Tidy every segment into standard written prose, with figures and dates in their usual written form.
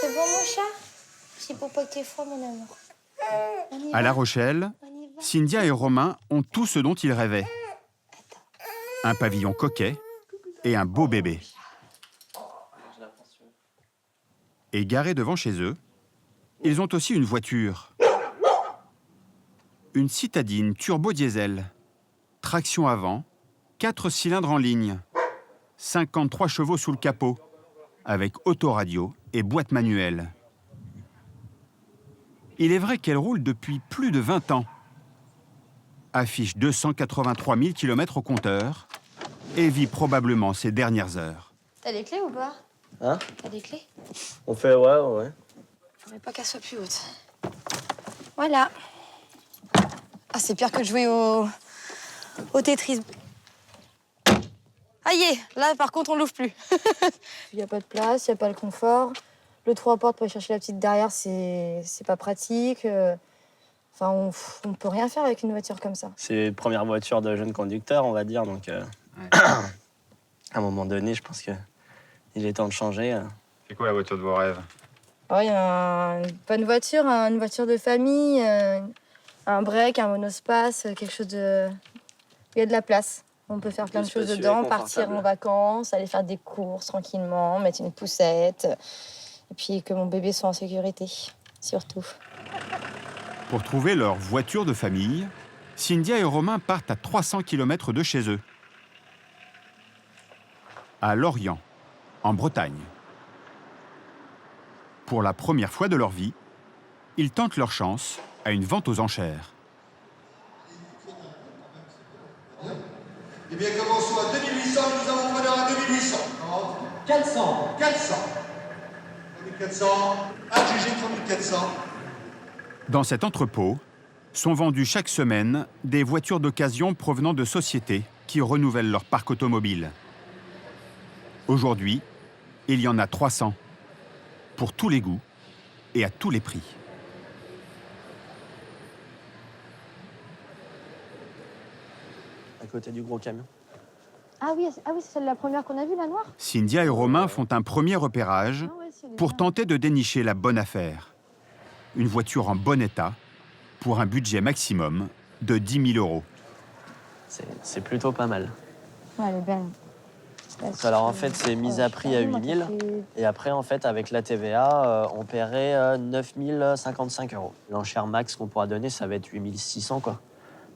C'est bon, mon chat? C'est pour pas que t'aies froid, mon amour. À La Rochelle, Cynthia et Romain ont tout ce dont ils rêvaient. Un pavillon coquet et un beau bébé. Et garés devant chez eux, ils ont aussi une voiture. Une citadine turbo-diesel. Traction avant, 4 cylindres en ligne. 53 chevaux sous le capot, avec autoradio et boîte manuelle. Il est vrai qu'elle roule depuis plus de 20 ans. Affiche 283 000 km au compteur et vit probablement ses dernières heures. T'as les clés ou pas? Hein? T'as des clés? On fait, ouais. Faudrait pas qu'elle soit plus haute. Voilà. Ah, c'est pire que de jouer au Tetris. Aïe, là, par contre, on l'ouvre plus. Il n'y a pas de place, il n'y a pas le confort. Le 3 portes pour aller chercher la petite derrière, c'est pas pratique. Enfin, on peut rien faire avec une voiture comme ça. C'est une première voiture de jeune conducteur, on va dire. Donc, à un moment donné, je pense qu'il est temps de changer. C'est quoi la voiture de vos rêves? Il y a une bonne voiture, une voiture de famille, un break, un monospace, quelque chose de... Il y a de la place. On peut faire plein de choses dedans, partir en vacances, aller faire des courses tranquillement, mettre une poussette. Et puis que mon bébé soit en sécurité, surtout. Pour trouver leur voiture de famille, Cynthia et Romain partent à 300 km de chez eux. À Lorient, en Bretagne. Pour la première fois de leur vie, ils tentent leur chance à une vente aux enchères. Eh bien, commençons à 2800, nous avons preneur à 2800. 400. 3400. Adjugé 3400. Dans cet entrepôt, sont vendues chaque semaine des voitures d'occasion provenant de sociétés qui renouvellent leur parc automobile. Aujourd'hui, il y en a 300, pour tous les goûts et à tous les prix. À côté du gros camion. Ah oui, c'est celle la première qu'on a vue, la noire? Cynthia et Romain font un premier repérage pour tenter de dénicher la bonne affaire. Une voiture en bon état, pour un budget maximum de 10 000 €. C'est plutôt pas mal. Ouais, elle est belle. Alors en fait, c'est mise à prix à 8 000. Et après, en fait, avec la TVA, on paierait 9 055 €. L'enchère max qu'on pourra donner, ça va être 8 600, quoi.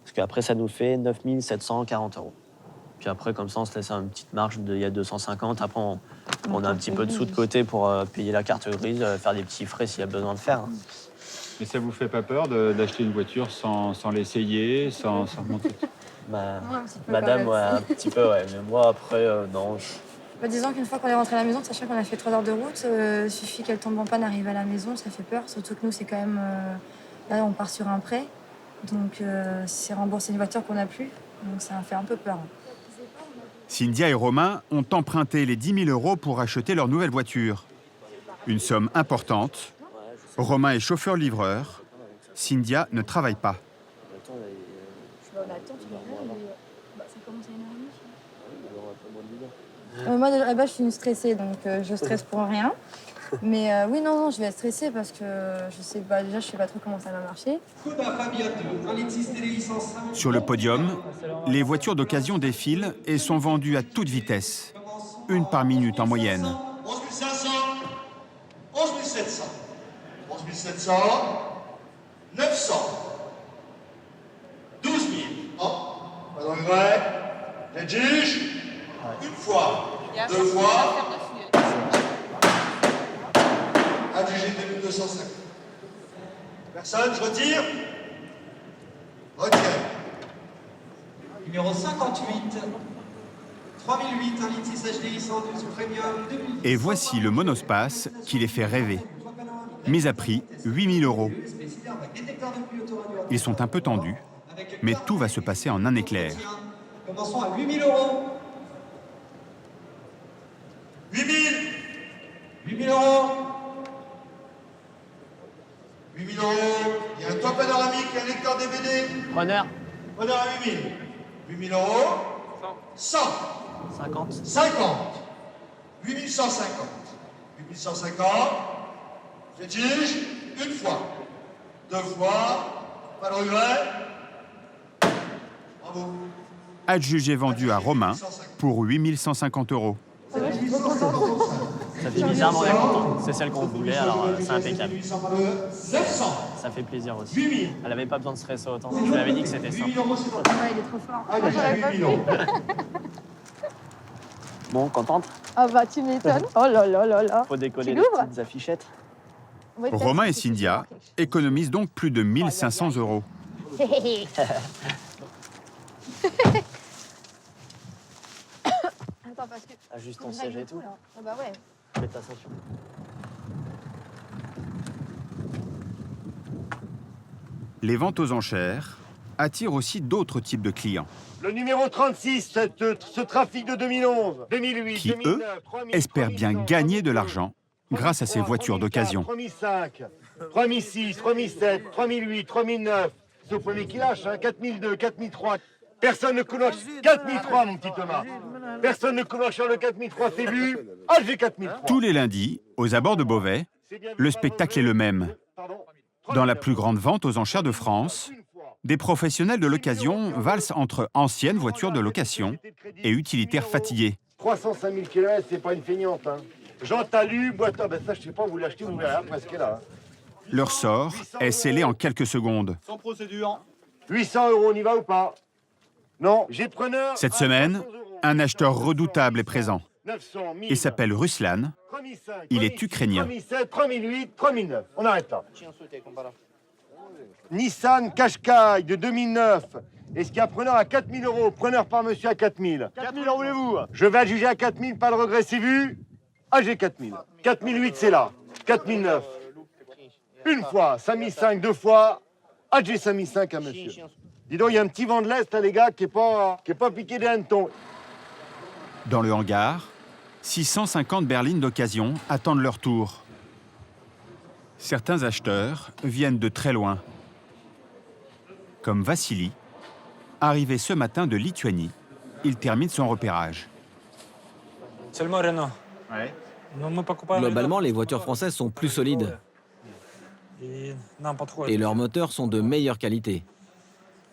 Parce qu'après, ça nous fait 9 740 €. Puis après, comme ça, on se laisse une petite marge il y a 250. Après, on a un petit peu de sous de côté pour payer la carte grise, faire des petits frais s'il y a besoin de faire. Mais ça vous fait pas peur d'acheter une voiture sans l'essayer, sans monter? Madame, ouais, un petit peu, ouais. Mais moi, après, non. Disons qu'une fois qu'on est rentré à la maison, sachant qu'on a fait 3 heures de route, il suffit qu'elle tombe en panne, arrive à la maison, ça fait peur. Surtout que nous, c'est quand même... là, on part sur un prêt. Donc, c'est rembourser une voiture qu'on n'a plus. Donc, ça fait un peu peur. Cynthia et Romain ont emprunté les 10 000 € pour acheter leur nouvelle voiture. Une somme importante. Romain est chauffeur-livreur. Cynthia ne travaille pas. Moi, à la base, je suis une stressée, donc je stresse pour rien. Mais oui, non, je vais être stressée parce que je sais pas, déjà, je sais pas trop comment ça va marcher. Sur le podium, les voitures d'occasion défilent et sont vendues à toute vitesse. Une par minute en moyenne. 11 500. 11 700. 11 700. 900. 12 000. Oh, pas de regret. Les juges. Une fois. Deux fois. Adjugé 2250. Personne, je retire. Retire. Numéro 58. 3008, un litre 6 HDI 112 Premium 2000. Et voici le monospace qui les fait rêver. Mise à prix 8 000 €. Ils sont un peu tendus, mais tout va se passer en un éclair. Commençons à 8 000 €. 8 000. 8 000 €. 8 000 €. Il y a un toit panoramique, un lecteur DVD. Preneur. Preneur à 8 000. 8 000 €. 100. 50. 50. 8 150. 8 150. Fétiche, une fois. Deux fois. Pas de regret. Bravo. Adjugé vendu à Romain pour 8150 €. Ça fait bizarre, mais on est content. C'est celle qu'on voulait, alors c'est impeccable. 900. Ça fait plaisir aussi. 8000. Elle n'avait pas besoin de stresser autant. Je lui avais dit que c'était 8 simple. 000 euros, c'est toi. Ouais, il est trop fort. Ah, il y a 8 000 euros. Bon, contente? Ah bah tu m'étonnes. Oh là là là là. Faut décoller Tu les l'ouvres petites affichettes. Ouais, peut-être Romain et que c'est Cynthia marqué. économisent donc plus de 1500 €. Attends, parce que. Ajuste faut ton que j'aille siège et le tout. coup, là. Ah bah ouais. Fais ta ceinture. Les ventes aux enchères attirent aussi d'autres types de clients Le numéro 36, ce trafic de 2011, 2008, qui, 2009, eux, 3000, espèrent bien 3100, gagner de l'argent grâce à ces voitures d'occasion. 3005, 3006, 3007, 3008, 3009. C'est au premier qui lâche, hein, 4002, 4003. Personne ne connaît 4003, mon petit Thomas. Personne ne connaît le 4003, c'est vu. Ah, j'ai 4003. Tous les lundis, aux abords de Beauvais, le spectacle est le même. Dans la plus grande vente aux enchères de France, des professionnels de l'occasion valsent entre anciennes voitures de location et utilitaires fatigués. 305 000 km, c'est pas une feignante. Hein. Jean Talus, boîte. Ah ben ça, je sais pas, vous l'achetez, vous verrez, presque là. Hein. Leur sort est scellé en quelques secondes. Sans procédure. 800 €, on y va ou pas? Non, j'ai preneur. Cette semaine, un acheteur redoutable est présent. 900, 1000, Il s'appelle Ruslan. 3005, Il est 3006, ukrainien. 3007, 3008, 3009. On arrête là. Nissan Qashqai de 2009. Est-ce qu'il y a preneur à 4 000 €? Preneur par monsieur à 4 000. 4 000, en voulez-vous? Je vais adjuger à 4 000, pas de regret, c'est vu? Ah, j'ai 4 000. 4 008, c'est là. 4 009. Une fois, 5 500, deux fois. Ah, j'ai 5 500 à monsieur. Dis donc, il y a un petit vent de l'Est, là, les gars, qui est pas piqué des hannetons. Dans le hangar, 650 berlines d'occasion attendent leur tour. Certains acheteurs viennent de très loin, comme Vassili, arrivé ce matin de Lituanie. Il termine son repérage. Seulement Renault. Ouais. Globalement, les voitures françaises sont plus solides Non, pas trop. et leurs moteurs sont de meilleure qualité.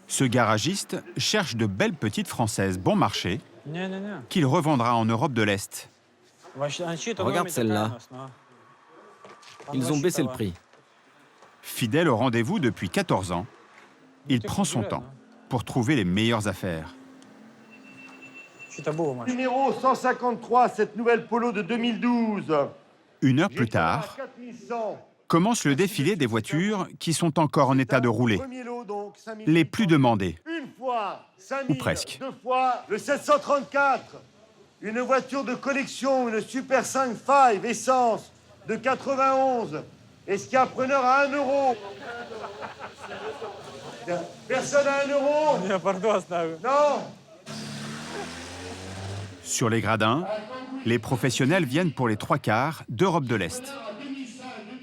Ce garagiste cherche de belles petites françaises bon marché Non. qu'il revendra en Europe de l'Est. Regarde celle-là. Ils ont baissé le prix. Fidèle au rendez-vous depuis 14 ans, il prend son temps pour trouver les meilleures affaires. Numéro 153, cette nouvelle Polo de 2012. Une heure plus tard, 4100. commence le défilé des voitures qui sont encore en état de rouler, Premier lot, donc, 5 les plus demandées. Une fois, 5 Ou 000. presque. Deux fois, le 734. Une voiture de collection, une Super 5 5 essence de 91. Est-ce qu'il y a un preneur à 1 €? Personne à 1 €? Non. Sur les gradins, les professionnels viennent pour les trois quarts d'Europe de l'Est.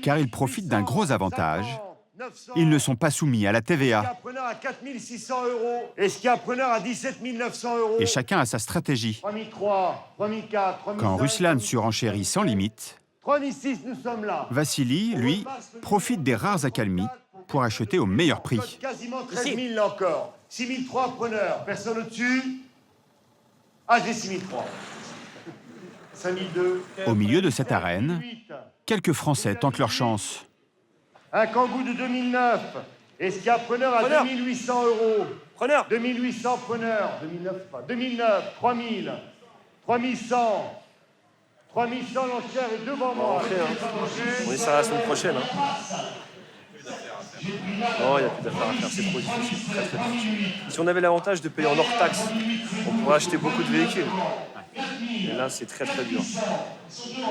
Car ils profitent d'un gros avantage. 900. Ils ne sont pas soumis à la Est-ce qu'il y a un TVA preneur à 4 600 €? Est-ce qu'il y a un preneur à 17 900 €? et chacun a sa stratégie. 3003, 3004, 3005. Quand Ruslan surenchérit sans limite, 3006, nous sommes là. Vassili, lui, profite des rares accalmies pour acheter au meilleur prix. Quasiment 13 000 là encore. 6 003 preneurs. Personne au-dessus? Ah, j'ai 6 003. 5 002. Au milieu de cette arène, quelques Français tentent leur chance. Un Kangoo de 2009. Est-ce qu'il y a preneur à 2 800 €? Preneur. 2 800 preneurs. 2009, pas. 2009, 3 000. 3 100. 3 100, l'enchère est devant moi. Oui, ça la semaine prochaine. Non, il n'y a plus d'affaires à faire, c'est trop difficile. Très, très difficile. Si on avait l'avantage de payer en hors taxe, on pourrait acheter beaucoup de véhicules. Et là, c'est très très dur.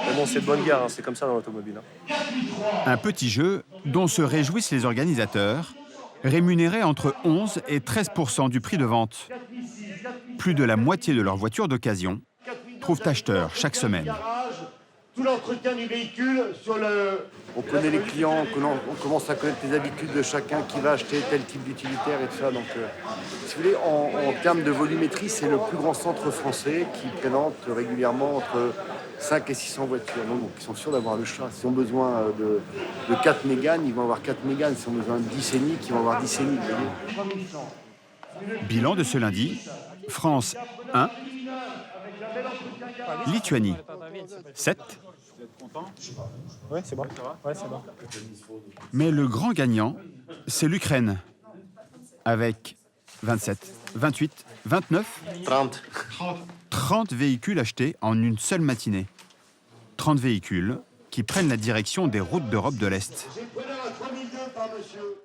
Mais bon, c'est de bonne guerre, hein, c'est comme ça dans l'automobile. Un petit jeu dont se réjouissent les organisateurs, rémunérés entre 11 et 13% du prix de vente. Plus de la moitié de leurs voitures d'occasion trouvent acheteurs chaque semaine. Tout l'entretien du véhicule sur le... On connaît les clients, on commence à connaître les habitudes de chacun qui va acheter tel type d'utilitaire et tout ça. Donc, si vous voulez, en termes de volumétrie, c'est le plus grand centre français qui présente régulièrement entre 5 et 600 voitures. Donc ils sont sûrs d'avoir le chat. S'ils ont besoin de 4 Mégane, ils vont avoir 4 Mégane. S'ils ont besoin de 10 Scénic, ils vont avoir 10 Scénic. Bilan de ce lundi, France 1, Lituanie 7. Ouais, c'est bon. Ouais, c'est bon. Mais le grand gagnant, c'est l'Ukraine, avec 27, 28, 29, 30 véhicules achetés en une seule matinée. 30 véhicules qui prennent la direction des routes d'Europe de l'Est. J'ai preneur à 3002 par monsieur.